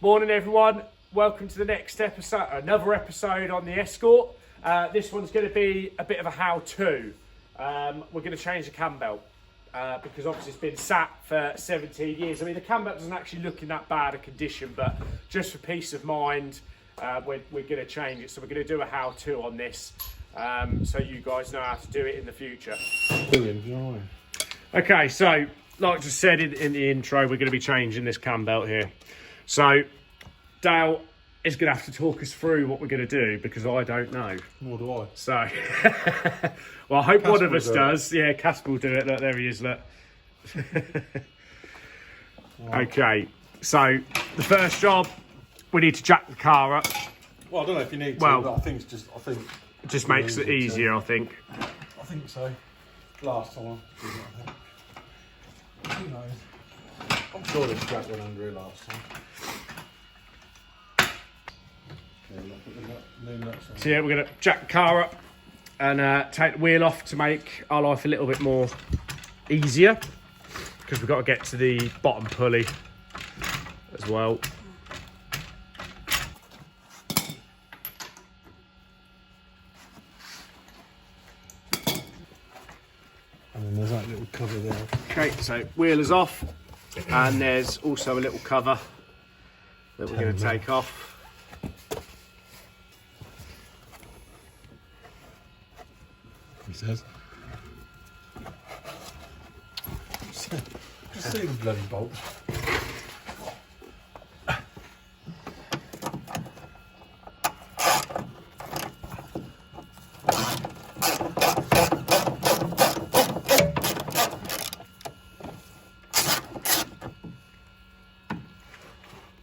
Morning everyone, welcome to the next episode, another episode on the Escort. This one's going to be a bit of a how-to. We're going to change the cambelt because obviously it's been sat for 17 years. I mean, the cambelt doesn't actually look in that bad a condition, but just for peace of mind, we're going to change it. So we're going to do a how-to on this, so you guys know how to do it in the future. Brilliant. Okay, so like I just said in the intro, we're going to be changing this cambelt here. So Dale is going to have to talk us through what we're going to do because I don't know. Nor do I. So, well, I hope Casper one of us will do does. Yeah, Casper will do it. Look, there he is. Look. Okay, so the first job, we need to jack the car up. Well, I don't know if you need to, Well, but I think it's just. It just makes it easier, I think. I think so. Last time. Who knows? I'm sure they strapped one under it last time. So yeah, we're going to jack the car up and take the wheel off to make our life a little bit more easier because we've got to get to the bottom pulley as well. And then there's that little cover there. Okay, so wheel is off and there's also a little cover that we're going to take off. He says. Just see the bloody bolts.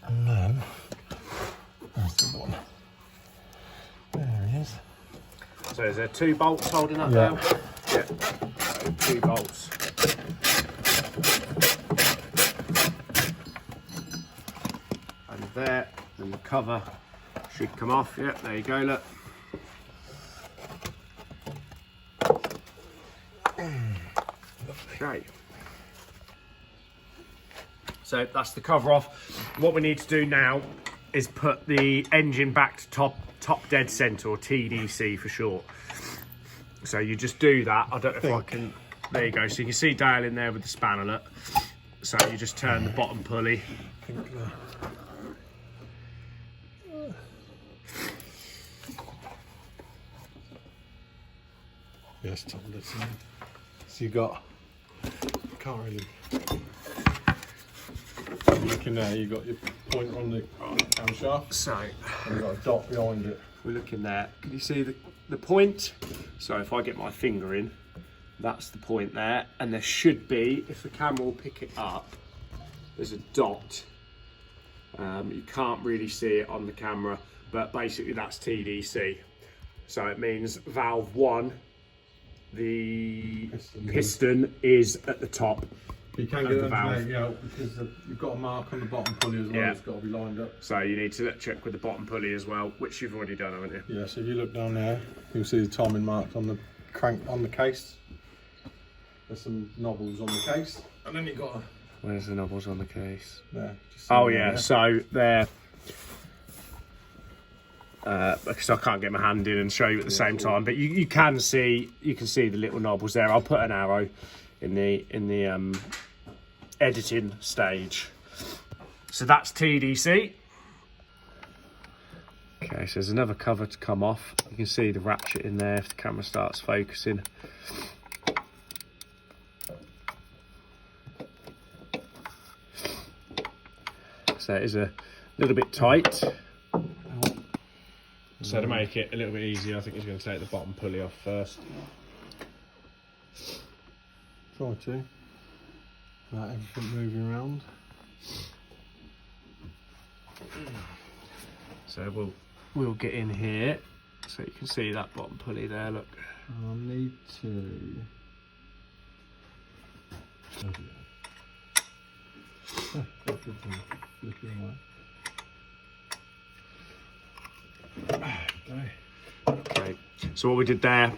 And then there's the one. There he is. So is there two bolts holding up Yeah. now? Yeah. So two bolts. And there, and the cover should come off. Yep, there you go, look. Okay. So that's the cover off. What we need to do now is put the engine back to top dead centre, or TDC for short. So you just do that. I don't know if I can. There you go. So you can see Dale in there with the spanner. Look. So you just turn the bottom pulley. Yes, top of the scene. So you got. Can't really. Looking there, you got your pointer on the camshaft. So And you've got a dot behind it. we're looking there. Can you see the point? So if I get my finger in, that's the point there. And there should be, if the camera will pick it up, there's a dot. You can't really see it on the camera, but basically that's TDC. So it means valve 1, the piston is at the top. You can Of get the it valve. underneath, because you've got a mark on the bottom pulley as well. Yeah. It's got to be lined up. So you need to check with the bottom pulley as well, which you've already done, haven't you? Yeah, so if you look down there, you'll see the timing marked on the crank on the case. There's some knobbles on the case, and then you've got a Where's the knobbles on the case? there. Oh yeah, so they're because I can't get my hand in and show you at the same time, but you can see the little knobbles there. I'll put an arrow in the editing stage. So that's TDC. Okay, so there's another cover to come off. You can see the ratchet in there if the camera starts focusing. So it is a little bit tight. So to make it a little bit easier, I think he's going to take the bottom pulley off first. Try to. Without everything moving around. So we'll get in here, so you can see that bottom pulley there. Look. I'll need to. Okay, so what we did there,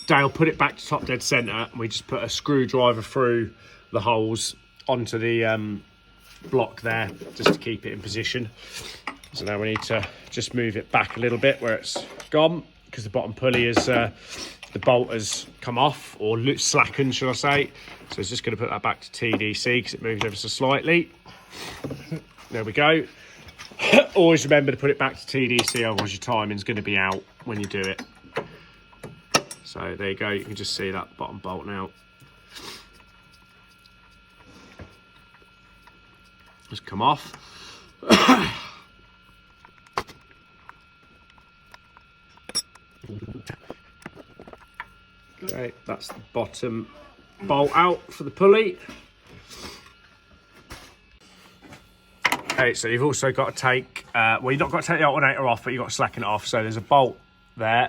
Dale put it back to top dead centre, and we just put a screwdriver through the holes onto the block there just to keep it in position. So now we need to just move it back a little bit where it's gone, because the bottom pulley is the bolt has come off, or slackened should I say. So it's just going to put that back to TDC because it moves ever so slightly. There we go. Always remember to put it back to TDC, otherwise your timing's going to be out when you do it. So there you go, you can just see that bottom bolt now. Just come off. Okay, that's the bottom bolt out for the pulley. Okay, so you've also got to take, well, you've not got to take the alternator off, but you've got to slacken it off. So there's a bolt there.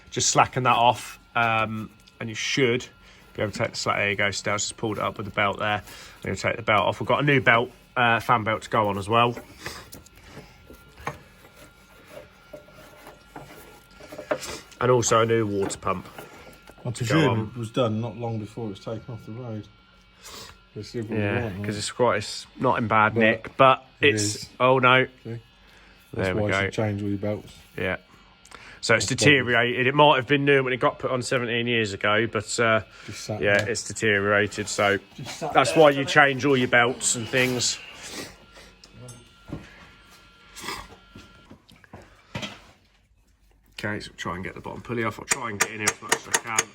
Just slacken that off, and you should be able to take the slack. There you go, Stel's just pulled it up with the belt there. I'm going to take the belt off. We've got a new belt, fan belt to go on as well. And also a new water pump. I presume it was done not long before it was taken off the road. Yeah, because it's not in bad nick, but it's oh no. See? There we go. Change all your belts. Yeah. So it's deteriorated. It might have been new when it got put on 17 years ago, but yeah, it's deteriorated. So that's why you change all your belts and things. Okay, so try and get the bottom pulley off. I'll try and get in here as much as I can.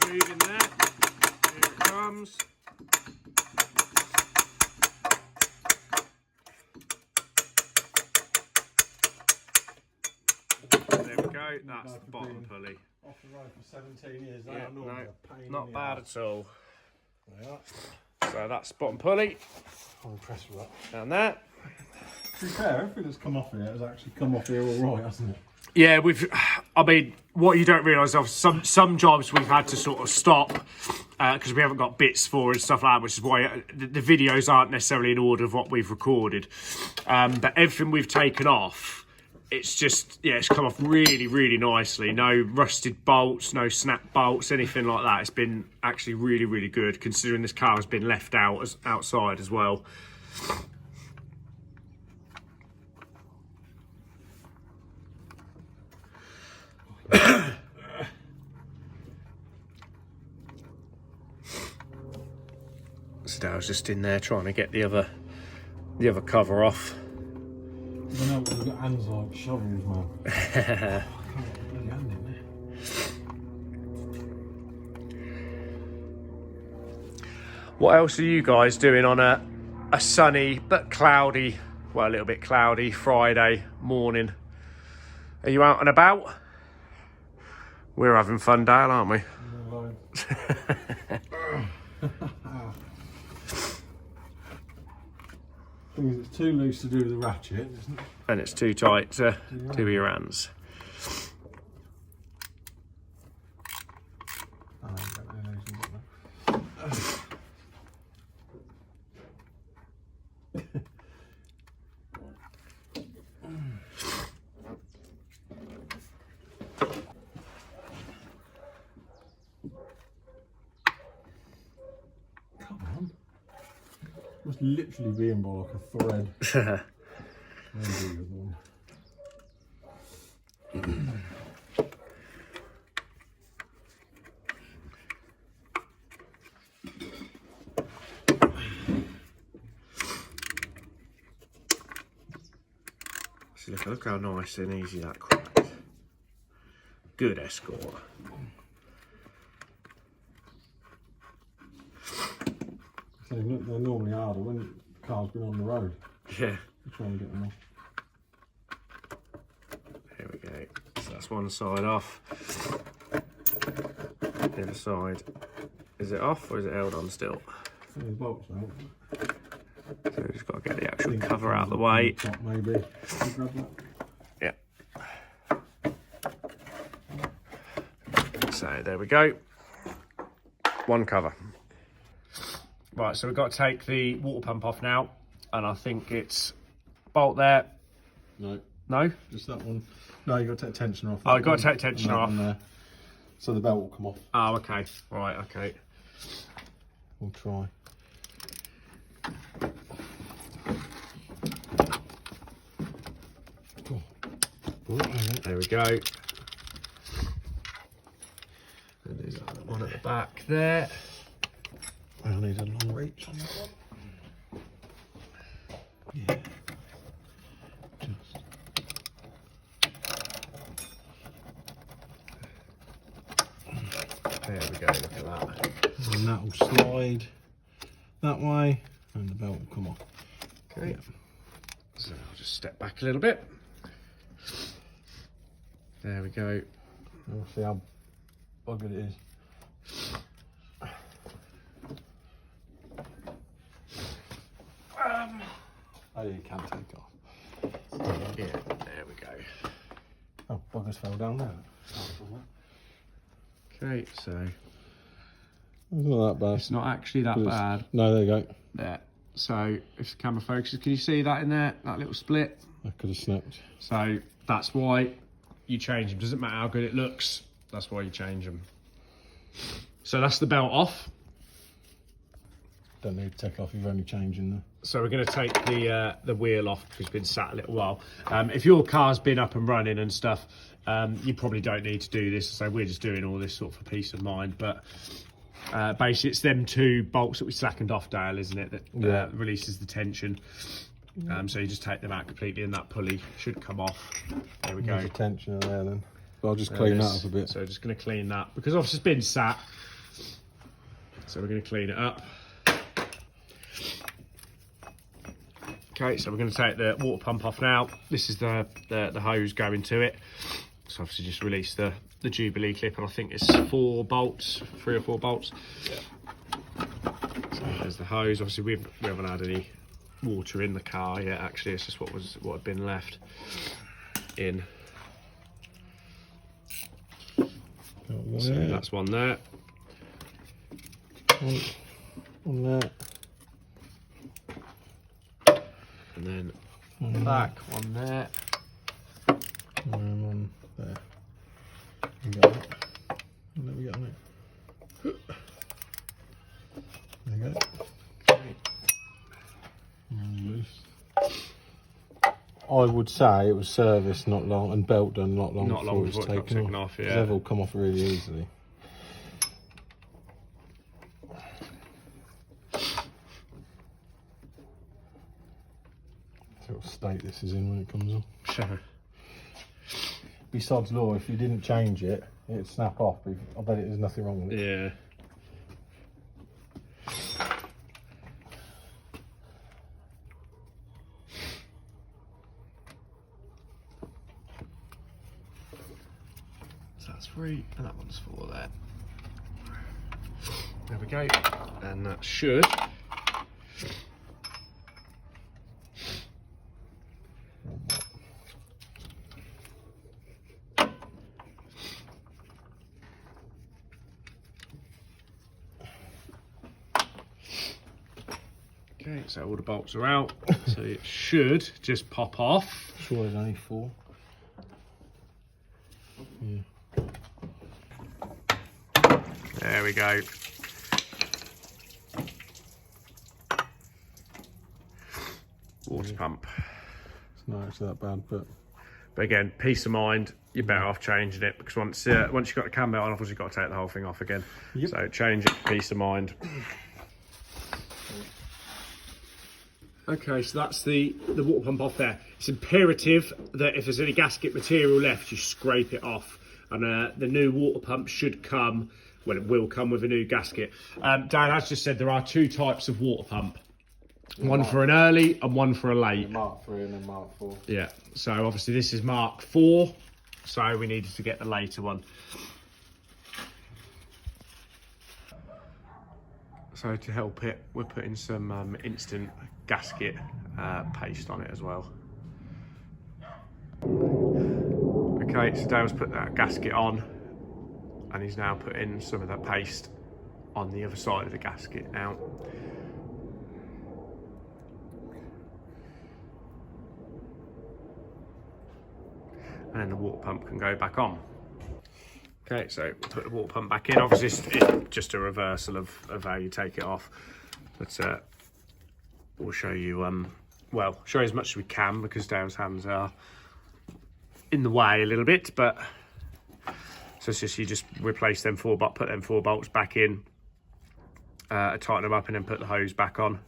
Moving there. Here it comes. There we go. That's the bottom pulley. Off the road for 17 years. Yeah, not bad at all. So that's the bottom pulley. I'm impressed with that. Down there. To be fair, everything that's come off here has actually come off here all right, hasn't it? Yeah, I mean, what you don't realise of some jobs we've had to sort of stop because we haven't got bits for and stuff like that, which is why the videos aren't necessarily in order of what we've recorded. But everything we've taken off, it's just, yeah, it's come off really, really nicely. No rusted bolts, no snap bolts, anything like that. It's been actually really, really good, considering this car has been left outside as well. So I was just in there trying to get the other cover off. I know we've got hands like shovels, man. I can't put my hand in there. What else are you guys doing on a sunny but cloudy, well, a little bit cloudy Friday morning? Are you out and about? We're having fun, Dale, aren't we? It's too loose to do with the ratchet, isn't it? And it's too tight to do with your hands. Must literally be in by like a thread. See, look how nice and easy that cracked. Good escort. So look, they're normally harder when the car's been on the road. Yeah. Try and get them off. Here we go. So that's one side off. The other side. Is it off or is it held on still? The bolts out. So we've just got to get the actual cover out of the way. Top, maybe. Can you grab that? Yeah. So there we go. one cover. Right, so we've got to take the water pump off now, and I think it's bolt there. No. No? Just that one. No, you've got to take tension off. Oh, you've got to take tension off. There. So the belt will come off. Oh, okay. Right, okay. We'll try. There we go. And there's one at the back there. I need a long reach on that one. Yeah. Just. There we go, look at that. And that will slide that way and the belt will come off. Okay. Yeah. So I'll just step back a little bit. There we go. We'll see how buggered it is. Oh, you can take off. Yeah, there we go. Oh, buggers fell down there. Okay, so It's not that bad. it's not actually that bad. No, there you go. There. So if the camera focuses, can you see that in there? That little split? I could have snapped. So that's why you change them. Doesn't matter how good it looks, that's why you change them. So that's the belt off. Don't need to take off, you're only changing there. So we're going to take the wheel off because it's been sat a little while. If your car's been up and running and stuff, you probably don't need to do this. So we're just doing all this sort of for peace of mind. But basically it's them two bolts that we slackened off, Dale, isn't it? That releases the tension. So you just take them out completely and that pulley should come off. There we go. There's a tensioner there then. So I'll just clean that up a bit. So just going to clean that because obviously it's been sat. So we're going to clean it up. Okay, so we're going to take the water pump off now. This is the hose going to it. So obviously just release the Jubilee clip, and I think it's 4 bolts, 3 or 4 bolts. Yeah. So there's the hose. Obviously we haven't had any water in the car yet. Actually, it's just what had been left in. So that's one there. One there. And then back one there. And one there. You got it. And then we get on it. There you go. And loose. I would say it was serviced not long and belt done not long before it was taken off. Yeah. They've all come off really easily. What state this is in when it comes off. Sure. Besides law, if you didn't change it, it'd snap off. But I bet there's nothing wrong with it. Yeah. So that's 3, and that one's 4 there. There we go. And that should. Okay, so all the bolts are out, so it should just pop off. Sure, there's only 4. Yeah. There we go. Water pump. It's not actually that bad, but again, peace of mind, you're better off changing it because once you've got the cam belt on, obviously you've got to take the whole thing off again. Yep. So change it for peace of mind. Okay, so that's the water pump off there. It's imperative that if there's any gasket material left, you scrape it off. And the new water pump should come, well, it will come with a new gasket. Dan has just said there are 2 types of water pump. One for an early and one for a late. Mark 3 and then Mark 4. Yeah, so obviously this is Mark 4, so we needed to get the later one. So to help it, we're putting some instant gasket paste on it as well. Okay, so Dale's put that gasket on and he's now putting some of that paste on the other side of the gasket now. And the water pump can go back on. Okay, so we'll put the water pump back in. Obviously it's just a reversal of how you take it off, but we'll show you, well, show you as much as we can because Dale's hands are in the way a little bit, but so it's just, you just replace them put them 4 bolts back in, tighten them up and then put the hose back on.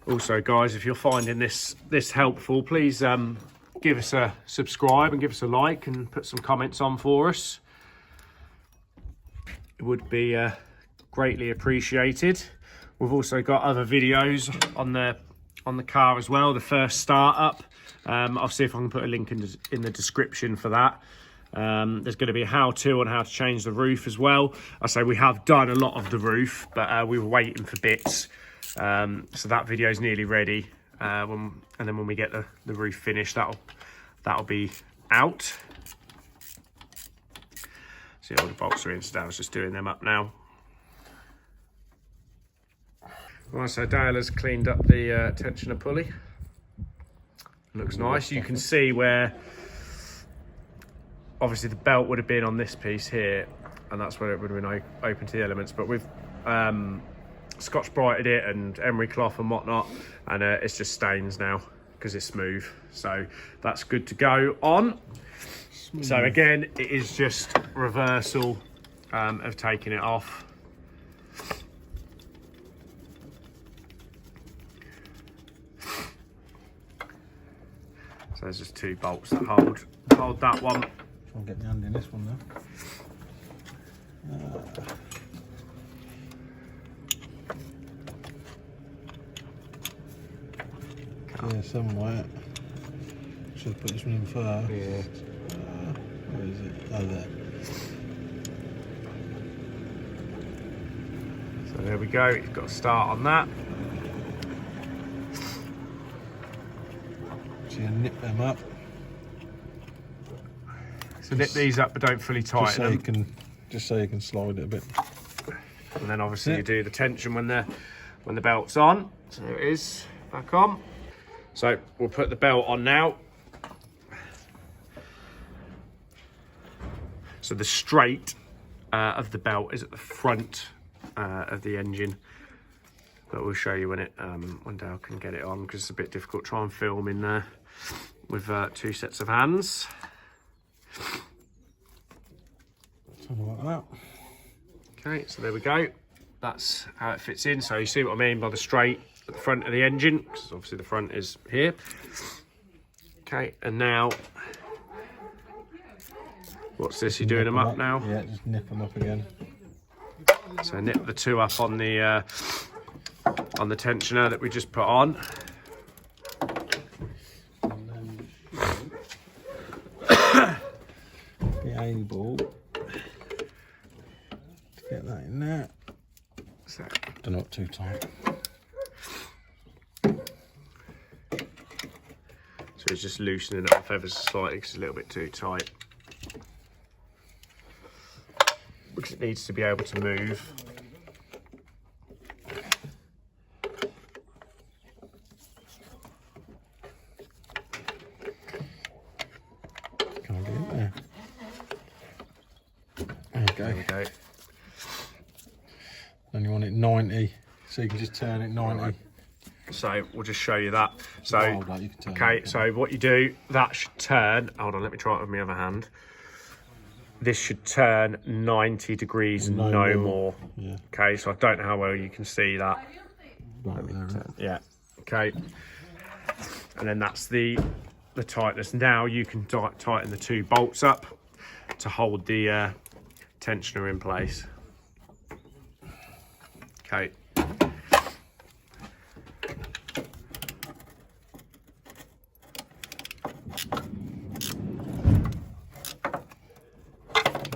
Also, guys, if you're finding this helpful, please give us a subscribe and give us a like and put some comments on for us. It would be greatly appreciated. We've also got other videos on the car as well. The first startup. I'll see if I can put a link in the description for that. There's going to be a how-to on how to change the roof as well. I say we have done a lot of the roof, but we were waiting for bits. So that video is nearly ready, and then when we get the roof finished, that'll be out. See, all the bolts are in, so Dale's just doing them up now. Right, so Dale has cleaned up the tensioner pulley. Looks nice. You can see where obviously the belt would have been on this piece here, and that's where it would have been open to the elements, but we've Scotch Brighted it and emery cloth and whatnot, and it's just stains now because it's smooth, so that's good to go on. Smooth. So again, it is just reversal of taking it off. So there's just 2 bolts that hold that one. Try and get my hand in this one now. Yeah, somewhere. Should put this one in first. Yeah. Where is it? Oh, there. So there we go. You've got to start on that. So you nip them up. So nip these up, but don't fully tighten them. Just so you can slide it a bit. And then obviously you do the tension when the belt's on. So there it is, back on. So we'll put the belt on now. So the straight of the belt is at the front of the engine, but we'll show you when Dale can get it on, because it's a bit difficult to try and film in there with 2 sets of hands. Something like that. Okay, so there we go. That's how it fits in. So you see what I mean by the straight at the front of the engine, because obviously the front is here. Okay, and now what's this? You're doing them up now? Yeah, just nip them up again. So nip the 2 up on the tensioner that we just put on. And then be able to get that in there. So They're not too tight. So it's just loosening it off ever so slightly because it's a little bit too tight. Because it needs to be able to move. Can't get in there. There you go. There we go. Then you want it 90, so you can just turn it 90. Right. So we'll just show you that. So Like you can turn okay, it. so what you do, that should turn. Hold on, let me try it with my other hand. This should turn 90 degrees and no more. Yeah. Okay, so I don't know how well you can see that. Right there. Yeah. Okay. And then that's the tightness. Now you can tighten the 2 bolts up to hold the tensioner in place. Okay.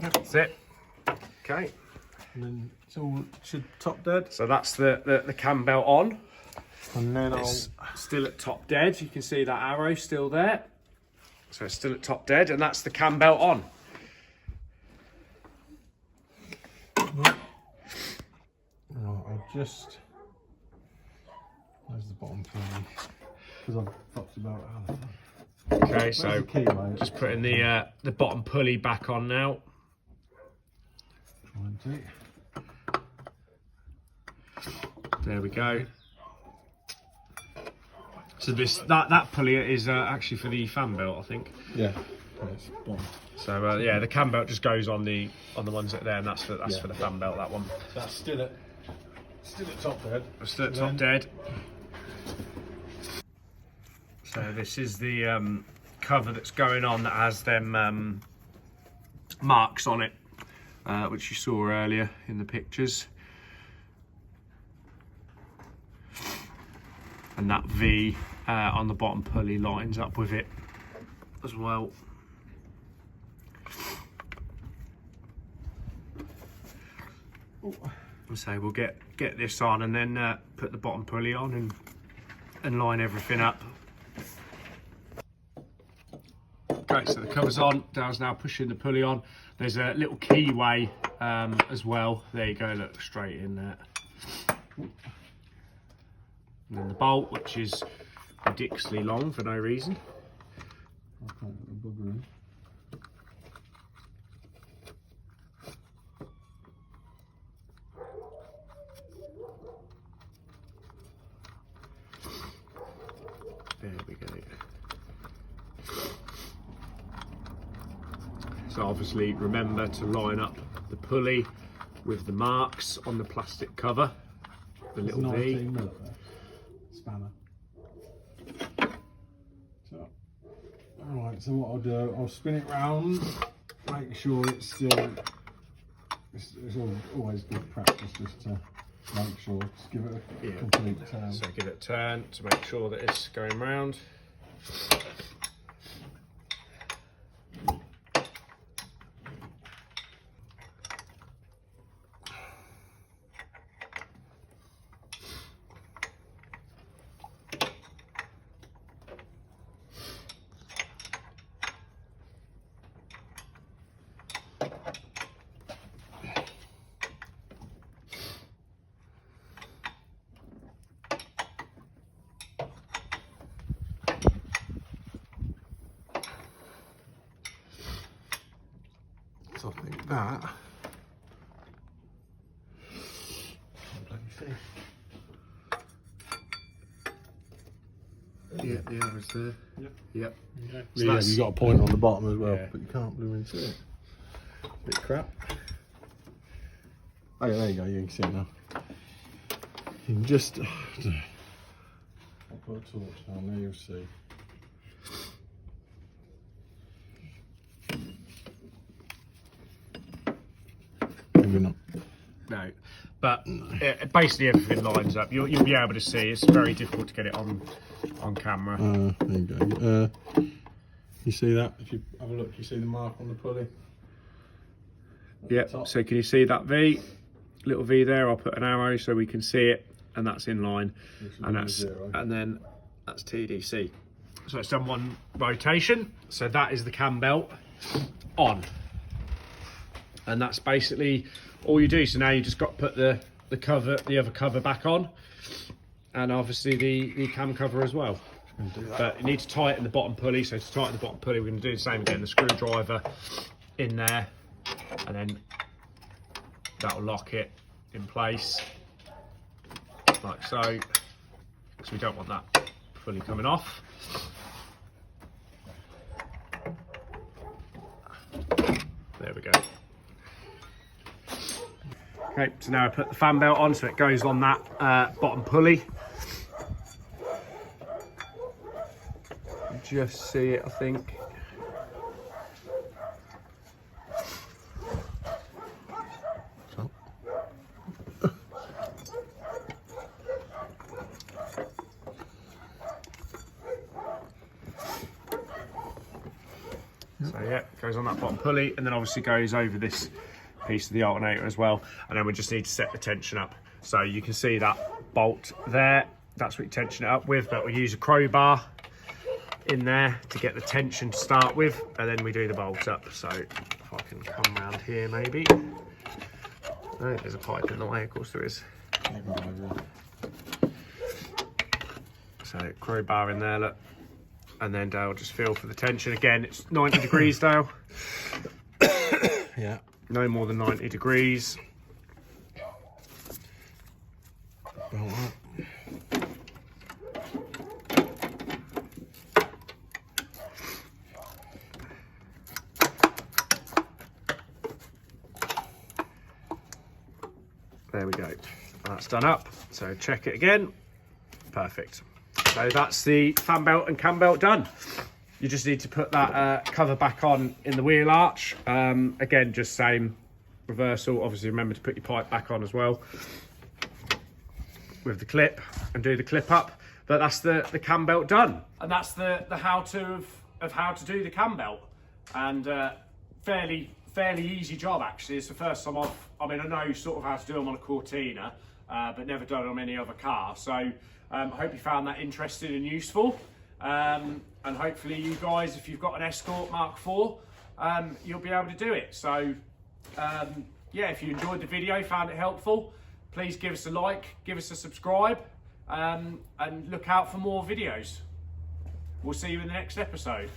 That's it. Okay. And then It's all should top dead. So that's the cam belt on. And then It's still at top dead. You can see that arrow still there. So it's still at top dead, and that's the cam belt on. Right, I'll just... There's the bottom pulley. Because I've fucked about it. Okay, so just putting the bottom pulley back on now. There we go. So that pulley is actually for the fan belt, I think. Yeah. So yeah, the cam belt just goes on the ones that are there, and that's for the fan belt. That one. That's still at top dead. Still at top dead. So this is the cover that's going on that has them marks on it, which you saw earlier in the pictures. And that V on the bottom pulley lines up with it as well. So we'll get this on and then put the bottom pulley on and line everything up. Okay, so the cover's on. Dale's now pushing the pulley on. There's a little keyway as well. There you go, look, straight in there. And then the bolt, which is ridiculously long for no reason. There we go. So obviously remember to line up the pulley with the marks on the plastic cover, the little V. Spanner. So, alright, so what I'll do, I'll spin it round, make sure it's still, it's always good practice just to make sure, just give it a complete turn. So give it a turn to make sure that it's going round. So I think that. Yeah, the arrow's there. Yep. Yep. Okay. So Yeah, you've got a point on the bottom as well, yeah, but you can't bloom into it. Bit crap. Oh yeah, there you go, you can see it now. You can just... I'll put a torch down there, you'll see. Maybe not. No, but basically everything lines up. You'll be able to see. It's very difficult to get it on camera. There you go. You see that? If you have a look, you see the mark on the pulley? Yeah, so can you see that V? Little V there. I'll put an arrow so we can see it, and that's in line. And then that's TDC. So it's done one rotation. So that is the cam belt on. And that's basically all you do. So now you just got to put the other cover back on, and obviously the cam cover as well. But you need to tighten the bottom pulley. So to tighten the bottom pulley, we're going to do the same again. The screwdriver in there, and then that'll lock it in place like so, because we don't want that pulley coming off. There we go. Okay, so now I put the fan belt on so it goes on that bottom pulley. Just see it, I think. So yeah, it goes on that bottom pulley, and then obviously goes over this piece of the alternator as well. And then we just need to set the tension up. So you can see that bolt there, that's what you tension it up with, but we use a crowbar in there to get the tension to start with, and then we do the bolt up. So if I can come around here maybe. Oh, there's a pipe in the way, of course there is. So crowbar in there, look. And then Dale just feel for the tension. Again, it's 90 degrees, Dale. Yeah. No more than 90 degrees. Well, there we go. That's done up. So check it again. Perfect. So that's the fan belt and cam belt done. You just need to put that cover back on in the wheel arch. Again, just same reversal. Obviously, remember to put your pipe back on as well with the clip and do the clip up. But that's the cam belt done. And that's the how-to of how to do the cam belt. And fairly easy job, actually. It's the first time I know sort of how to do them on a Cortina, but never done it on any other car. So I hope you found that interesting and useful. And hopefully you guys, if you've got an Escort Mark IV, you'll be able to do it. So yeah, if you enjoyed the video, found it helpful, please give us a like, give us a subscribe, and look out for more videos. We'll see you in the next episode.